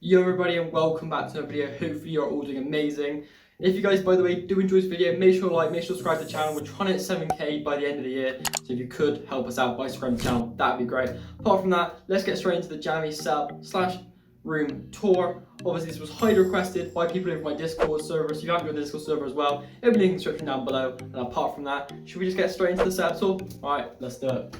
Yo everybody and welcome back to another video. Hopefully you're all doing amazing. If you guys, by the way, do enjoy this video, make sure to like, make sure to subscribe to the channel. We're trying to hit 7k by the end of the year, so if you could help us out by subscribing to the channel, that'd be great. Apart from that, let's get straight into the Jammy'S setup/room tour. Obviously this was highly requested by people over my Discord server, so if you haven't got the Discord server as well, it'll be linked in the description down below. And apart from that, should we just get straight into the setup tour? Alright, let's do it.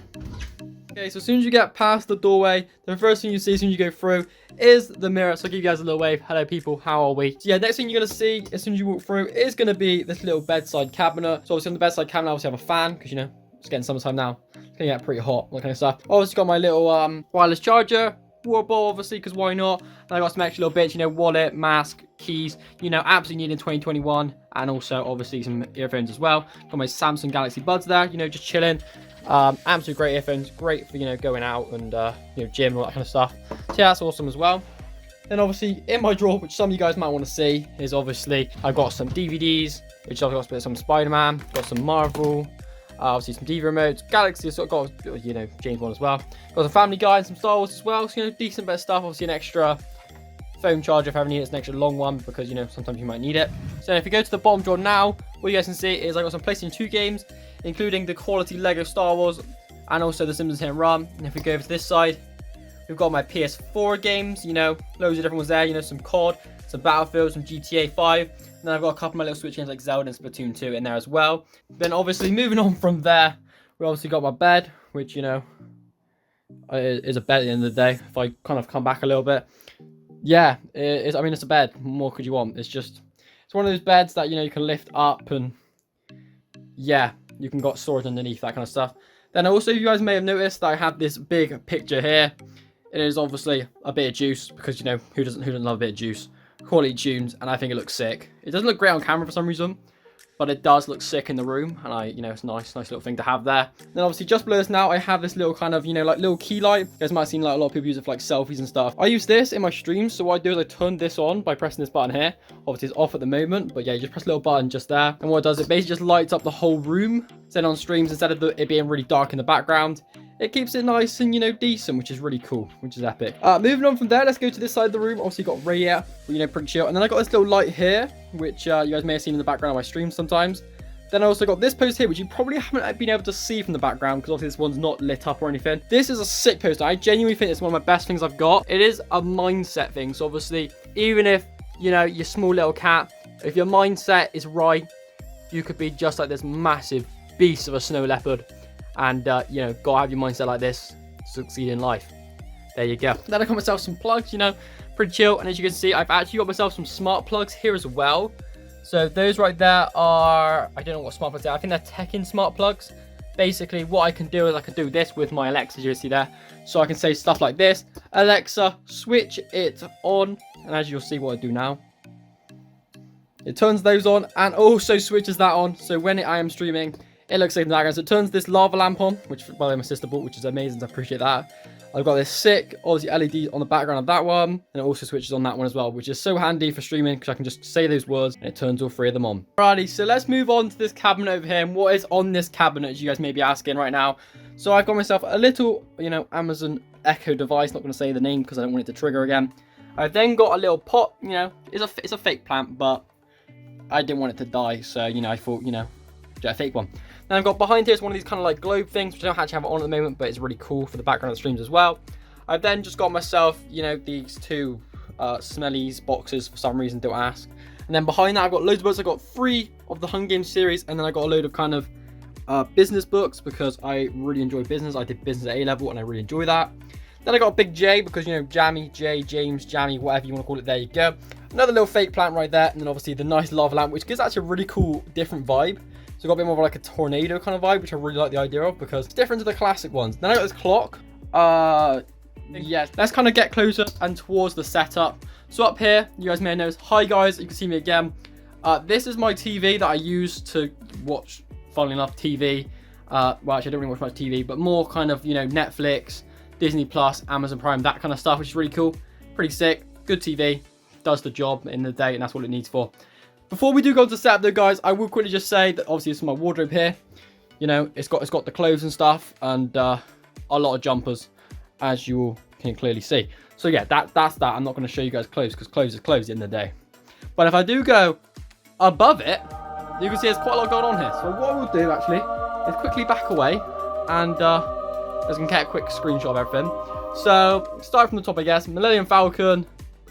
Okay, so as soon as you get past the doorway, the first thing you see as soon as you go through is the mirror. So I'll give you guys a little wave. Hello people, how are we? So yeah, next thing you're going to see as soon as you walk through is going to be this little bedside cabinet. So obviously on the bedside cabinet, I obviously have a fan because, you know, it's getting summertime now. It's going to get pretty hot, that kind of stuff. Obviously got my little wireless charger, water bottle obviously because why not? And I got some extra little bits, you know, wallet, mask, keys, you know, absolutely needed in 2021. And also obviously some earphones as well. Got my Samsung Galaxy Buds there, you know, just chilling. Absolutely great earphones, great for, you know, going out and you know, gym and all that kind of stuff. So yeah, that's awesome as well. Then obviously in my drawer, which some of you guys might want to see, is obviously I've got some DVDs, which I've got some Spider-Man, got some Marvel, obviously some TV remotes, Galaxy, so I've got, you know, James Bond as well. Got some Family Guy and some Star Wars as well, so, you know, decent bit of stuff. Obviously an extra phone charger if I ever need it. It's an extra long one because, you know, sometimes you might need it. So if you go to the bottom drawer now, what you guys can see is I got some PlayStation 2 games, including the quality Lego Star Wars and also the Simpsons Hit and Run. And if we go over to this side, we've got my PS4 games, you know, loads of different ones there, you know, some COD, some Battlefield, some GTA 5. And then I've got a couple of my little Switch games like Zelda and Splatoon 2 in there as well. Then obviously moving on from there, we obviously got my bed, which, you know, is a bed at the end of the day. If I kind of come back a little bit, yeah, I mean, it's a bed. What more could you want? It's one of those beds that, you know, you can lift up and yeah, you can got storage underneath, that kind of stuff. Then also, you guys may have noticed that I have this big picture here. It is obviously a bit of juice because, you know, who doesn't love a bit of juice? Quality tunes, and I think it looks sick. It doesn't look great on camera for some reason, but it does look sick in the room, and you know, it's nice little thing to have there. Then obviously just below us now, I have this little kind of, you know, like little key light. You guys might have seen like a lot of people use it for like selfies and stuff. I use this in my streams, so what I do is I turn this on by pressing this button here. Obviously it's off at the moment, but yeah, you just press a little button just there, and what it does, it basically just lights up the whole room. So then on streams, instead of it being really dark in the background, it keeps it nice and, you know, decent, which is really cool, which is epic. Moving on from there, let's go to this side of the room. Obviously got radiator, you know, pretty chill. And then I got this little light here, which you guys may have seen in the background of my streams sometimes. Then I also got this post here, which you probably haven't been able to see from the background because obviously this one's not lit up or anything. This is a sick poster. I genuinely think it's one of my best things I've got. It is a mindset thing. So obviously, even if, you know, you're a small little cat, if your mindset is right, you could be just like this massive beast of a snow leopard. And, you know, gotta have your mindset like this to succeed in life. There you go. Then I got myself some plugs, you know, pretty chill. And as you can see, I've actually got myself some smart plugs here as well. So those right there are, I don't know what smart plugs they are. I think they're Tekken smart plugs. Basically, what I can do is I can do this with my Alexa, as you can see there. So I can say stuff like this. Alexa, switch it on. And as you'll see what I do now, it turns those on and also switches that on. So when I am streaming, it looks like in the background. So it turns this lava lamp on, which by the way my sister bought, which is amazing. So I appreciate that. I've got this sick, obviously LED on the background of that one, and it also switches on that one as well, which is so handy for streaming because I can just say those words and it turns all three of them on. Alrighty, so let's move on to this cabinet over here. And what is on this cabinet, as you guys may be asking right now? So I've got myself a little, you know, Amazon Echo device. Not going to say the name because I don't want it to trigger again. I've then got a little pot. You know, it's a fake plant, but I didn't want it to die, so you know, I thought, you know, get a fake one. Then I've got behind here is one of these kind of like globe things, which I don't actually have it on at the moment, but it's really cool for the background of the streams as well. I've then just got myself, you know, these two Smellies boxes for some reason, don't ask. And then behind that, I've got loads of books. I've got 3 of the Hunger Games series, and then I got a load of kind of business books because I really enjoy business. I did business at A-level, and I really enjoy that. Then I got a big J because, you know, Jammy, J, James, Jammy, whatever you want to call it, there you go. Another little fake plant right there, and then obviously the nice lava lamp, which gives actually a really cool, different vibe. So I got a bit more of like a tornado kind of vibe, which I really like the idea of because it's different to the classic ones. Then I got this clock. Yes, let's kind of get closer and towards the setup. So up here, you guys may have noticed, hi guys, you can see me again. This is my TV that I use to watch, funnily enough, TV. Well, actually, I don't really watch much TV, but more kind of, you know, Netflix, Disney Plus, Amazon Prime, that kind of stuff, which is really cool. Pretty sick. Good TV. Does the job in the day, and that's what it needs for. Before we do go to setup though, guys, I will quickly just say that obviously this is my wardrobe here. You know, it's got the clothes and stuff, and a lot of jumpers, as you will can you clearly see. So yeah, that's that. I'm not going to show you guys close because close is close at the end of the day. But if I do go above it, you can see there's quite a lot going on here. So what we'll do actually is quickly back away and just can get a quick screenshot of everything. So start from the top, I guess. Millennium Falcon,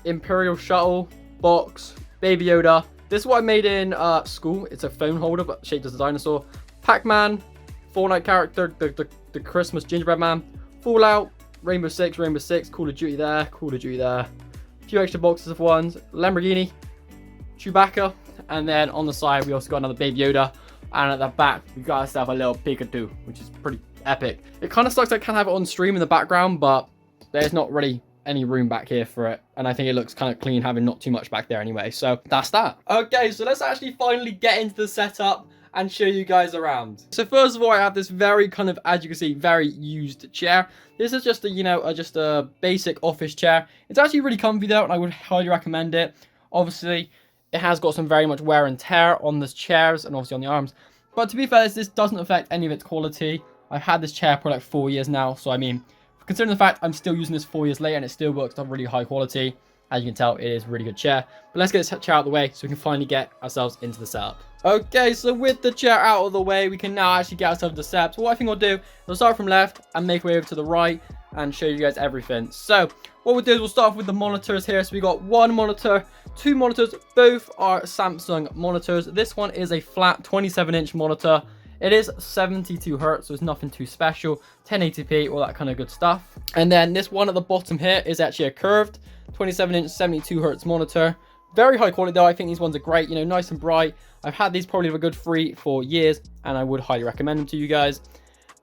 Imperial Shuttle, box, Baby Yoda. This is what I made in school. It's a phone holder but shaped as a dinosaur. Pac-Man, Fortnite character, the Christmas gingerbread man, Fallout, Rainbow Six, Call of Duty there, a few extra boxes of ones, Lamborghini, Chewbacca, and then on the side we also got another Baby Yoda, and at the back we got ourselves a little Pikachu, which is pretty epic. It kind of sucks I can't have it on stream in the background, but there's not really any room back here for it, and I think it looks kind of clean having not too much back there anyway. So that's that. Okay, so let's actually finally get into the setup and show you guys around. So first of all, I have this very kind of, as you can see, very used chair. This is just a, you know, just a basic office chair. It's actually really comfy though, and I would highly recommend it. Obviously, it has got some very much wear and tear on the chairs and obviously on the arms. But to be fair, this doesn't affect any of its quality. I've had this chair for like 4 years now, so I mean, considering the fact I'm still using this 4 years later and it still works at really high quality, as you can tell, it is a really good chair. But let's get this chair out of the way so we can finally get ourselves into the setup. Okay, so with the chair out of the way, we can now actually get ourselves the setup. So what I think I'll do is I'll start from left and make way over to the right and show you guys everything. So what we'll do is we'll start off with the monitors here. So we got one monitor, two monitors, both are Samsung monitors. This one is a flat 27-inch monitor. It is 72 hertz, so it's nothing too special. 1080p, all that kind of good stuff. And then this one at the bottom here is actually a curved 27-inch 72 hertz monitor. Very high quality though. I think these ones are great, you know, nice and bright. I've had these probably for a good 3-4 years, and I would highly recommend them to you guys.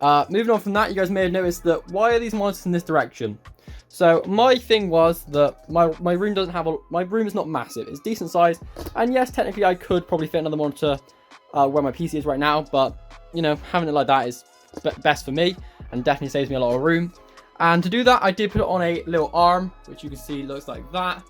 Moving on from that, you guys may have noticed that why are these monitors in this direction? So my thing was that my room doesn't have my room is not massive. It's decent size, and yes, technically I could probably fit another monitor where my PC is right now, but you know, having it like that is best for me and definitely saves me a lot of room. And to do that, I did put it on a little arm, which you can see looks like that.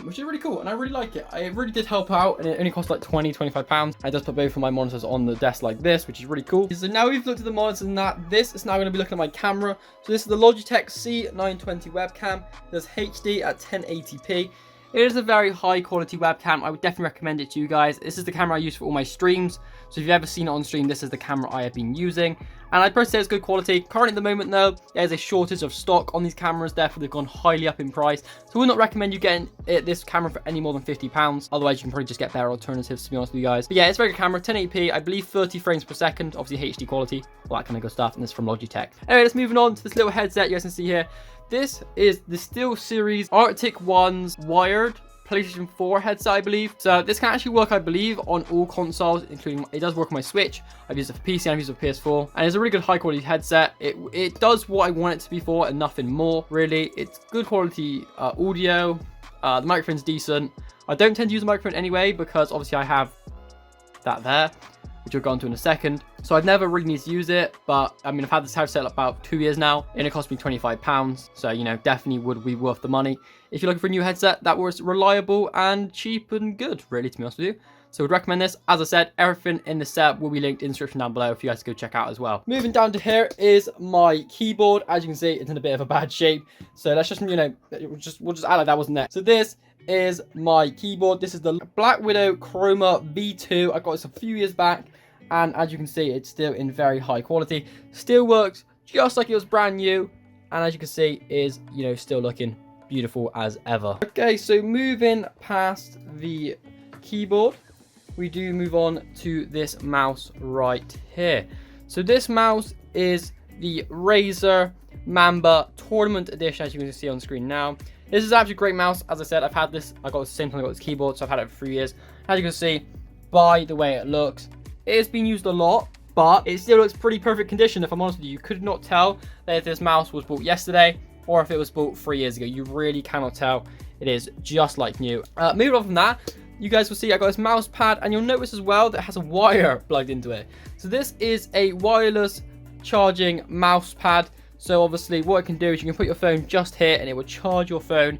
Which is really cool, and I really like it. It really did help out, and it only cost like £20-25. I just put both of my monitors on the desk like this, which is really cool. So now we've looked at the monitors and that, this is now going to be looking at my camera. So this is the Logitech C920 webcam. It does HD at 1080p. It is a very high quality webcam. I would definitely recommend it to you guys. This is the camera I use for all my streams. So if you've ever seen it on stream, this is the camera I have been using. And I'd probably say it's good quality. Currently at the moment though, there's a shortage of stock on these cameras, therefore they've gone highly up in price. So I would not recommend you getting this camera for any more than £50. Otherwise you can probably just get better alternatives, to be honest with you guys. But yeah, it's a very good camera, 1080p, I believe 30 frames per second, obviously HD quality, all that kind of good stuff, and it's from Logitech. Anyway, let's move on to this little headset you guys can see here. This is the SteelSeries Arctic One's wired PlayStation 4 headset, I believe. So this can actually work, I believe, on all consoles, including, it does work on my Switch. I've used it for PC and I've used it for PS4. And it's a really good high quality headset. It does what I want it to be for and nothing more, really. It's good quality audio. The microphone's decent. I don't tend to use a microphone anyway because obviously I have that there, which we'll go into in a second. So I've never really needed to use it, but I mean, I've had this headset about 2 years now, and it cost me £25. So, you know, definitely would be worth the money. If you're looking for a new headset that was reliable and cheap and good, really, to be honest with you. So I would recommend this. As I said, everything in the setup will be linked in the description down below for you guys to go check out as well. Moving down to here is my keyboard. As you can see, it's in a bit of a bad shape. So let's just, you know, we'll just act like that wasn't there. So this is my keyboard. This is the Black Widow Chroma V2. I got this a few years back. And as you can see, it's still in very high quality. Still works just like it was brand new. And as you can see, is, you know, still looking beautiful as ever. Okay, so moving past the keyboard, we do move on to this mouse right here. So this mouse is the Razer Mamba Tournament Edition, as you can see on screen now. This is actually a great mouse. As I said, I've had this, I got the same time I got this keyboard, so I've had it for 3 years. As you can see, by the way it looks, it has been used a lot, but it still looks pretty perfect condition, if I'm honest with you. You could not tell that if this mouse was bought yesterday or if it was bought 3 years ago. You really cannot tell. It is just like new. Moving on from that, you guys will see I got this mouse pad, and you'll notice as well that it has a wire plugged into it. So this is a wireless charging mouse pad. So obviously what it can do is you can put your phone just here and it will charge your phone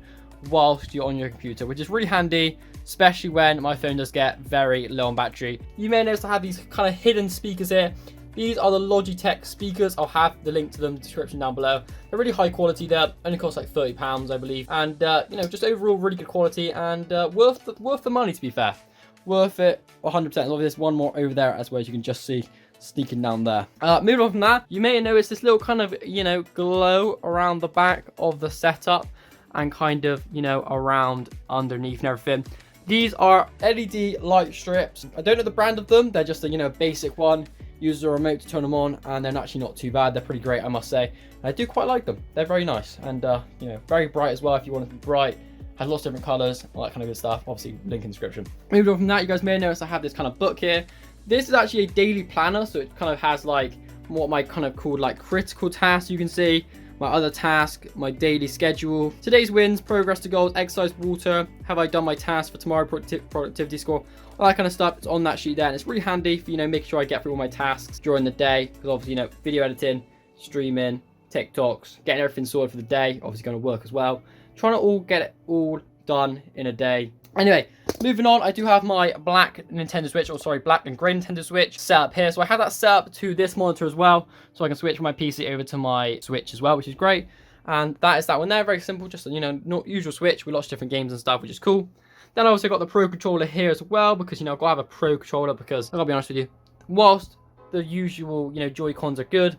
whilst you're on your computer, which is really handy, especially when my phone does get very low on battery. You may notice I have these kind of hidden speakers here. These are the Logitech speakers. I'll have the link to them in the description down below. They're really high quality. They only cost like £30, I believe. And, you know, just overall really good quality and worth the money, to be fair. Worth it 100%. There's this one more over there as well, as you can just see sneaking down there. Moving on from that, you may notice this little kind of, you know, glow around the back of the setup and kind of, you know, around underneath and everything. These are LED light strips. I don't know the brand of them. They're just a, you know, basic one. Use the remote to turn them on, and they're actually not too bad. They're pretty great, I must say. I do quite like them. They're very nice and, you know, very bright as well if you want it to be bright. Has lots of different colors, all that kind of good stuff. Obviously, link in the description. Moving on from that, you guys may notice I have this kind of book here. This is actually a daily planner, so it kind of has like what my kind of called like critical tasks. You can see my other task, my daily schedule, today's wins, progress to goals, exercise, water, have I done my task for tomorrow, productivity score, all that kind of stuff. It's on that sheet there, and it's really handy for, you know, making sure I get through all my tasks during the day, because obviously, you know, video editing, streaming, TikToks, getting everything sorted for the day, obviously going to work as well. Trying to all get it all done in a day. Anyway, moving on, I do have my black Nintendo Switch, or sorry, black and grey Nintendo Switch set up here. So I have that set up to this monitor as well, so I can switch from my PC over to my Switch as well, which is great. And that is that one there, very simple, just a, you know, not usual Switch with lots of different games and stuff, which is cool. Then I also got the Pro Controller here as well, because, you know, I've got to have a Pro Controller, because I'll be honest with you, whilst the usual, you know, Joy-Cons are good,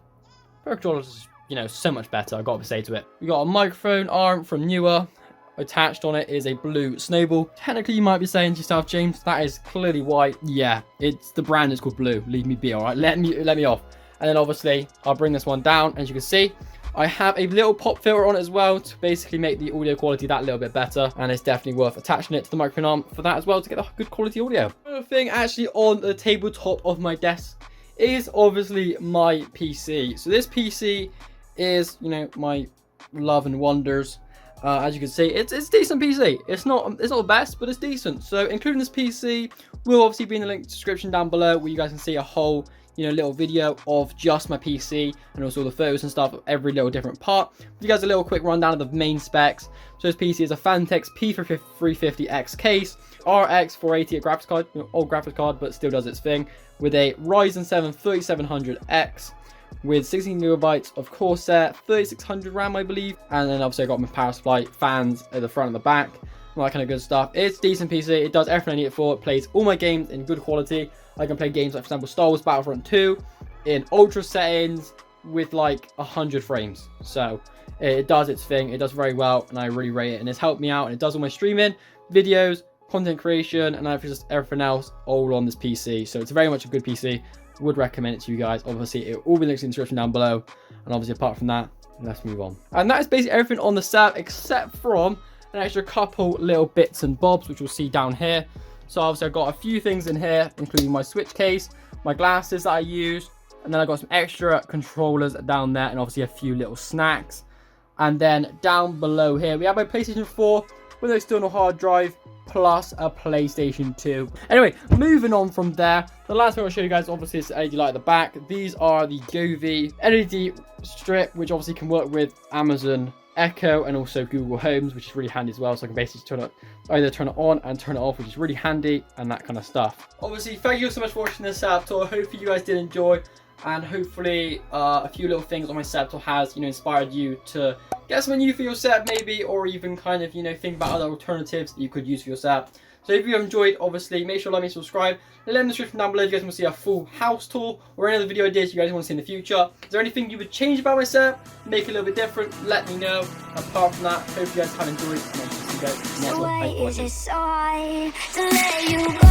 Pro Controllers is, you know, so much better, I've got to say to it. We got a microphone arm from Newer. Attached on it is a blue Snowball. Technically, you might be saying to yourself, James, that is clearly white. Yeah, it's the brand is called Blue. Leave me be, all right? Let me off. And then obviously, I'll bring this one down. As you can see, I have a little pop filter on it as well to basically make the audio quality that little bit better. And it's definitely worth attaching it to the microphone arm for that as well to get the good quality audio. Another thing actually on the tabletop of my desk is obviously my PC. So this PC is, you know, my love and wonders. As you can see, it's a decent PC. It's not the best, but it's decent. So including this PC will obviously be in the link description down below, where you guys can see a whole, you know, little video of just my PC and also the photos and stuff of every little different part. Give you guys a little quick rundown of the main specs. So this PC is a Fantex P350X case, RX 480 graphics card, you know, old graphics card, but still does its thing, with a Ryzen 7 3700X. With 16 gigabytes of Corsair, 3600 RAM, I believe. And then obviously I got my power supply, fans at the front and the back, all that kind of good stuff. It's a decent PC. It does everything I need it for. It plays all my games in good quality. I can play games like, for example, Star Wars Battlefront 2 in ultra settings with like 100 frames. So it does its thing. It does very well, and I really rate it. And it's helped me out. And it does all my streaming, videos, content creation, and everything else all on this PC. So it's very much a good PC. Would recommend it to you guys. Obviously, it will be linked in the description down below. And obviously, apart from that, let's move on. And that is basically everything on the setup, except from an extra couple little bits and bobs, which you'll see down here. So obviously, I've got a few things in here, including my Switch case, my glasses that I use, and then I got some extra controllers down there, and obviously a few little snacks. And then down below here, we have my PlayStation 4 with an external hard drive, plus a PlayStation 2. Anyway, moving on from there, the last thing I'll show you guys obviously is the LED light at the back. These are the Govee LED strip, which obviously can work with Amazon Echo and also Google Homes, which is really handy as well. So I can basically either turn it on and turn it off, which is really handy, and that kind of stuff. Obviously, thank you so much for watching this setup tour. Hopefully you guys did enjoy, and hopefully a few little things on my setup tour has, you know, inspired you to get something new for your setup maybe, or even kind of, you know, think about other alternatives that you could use for your setup. So if you have enjoyed, obviously, make sure to like me, subscribe, and let me know in the description down below if you guys want to see a full house tour or any other video ideas you guys want to see in the future. Is there anything you would change about my setup, make it a little bit different? Let me know. Apart from that, hope you guys have enjoyed, and I'll see you guys next one. Thanks for watching.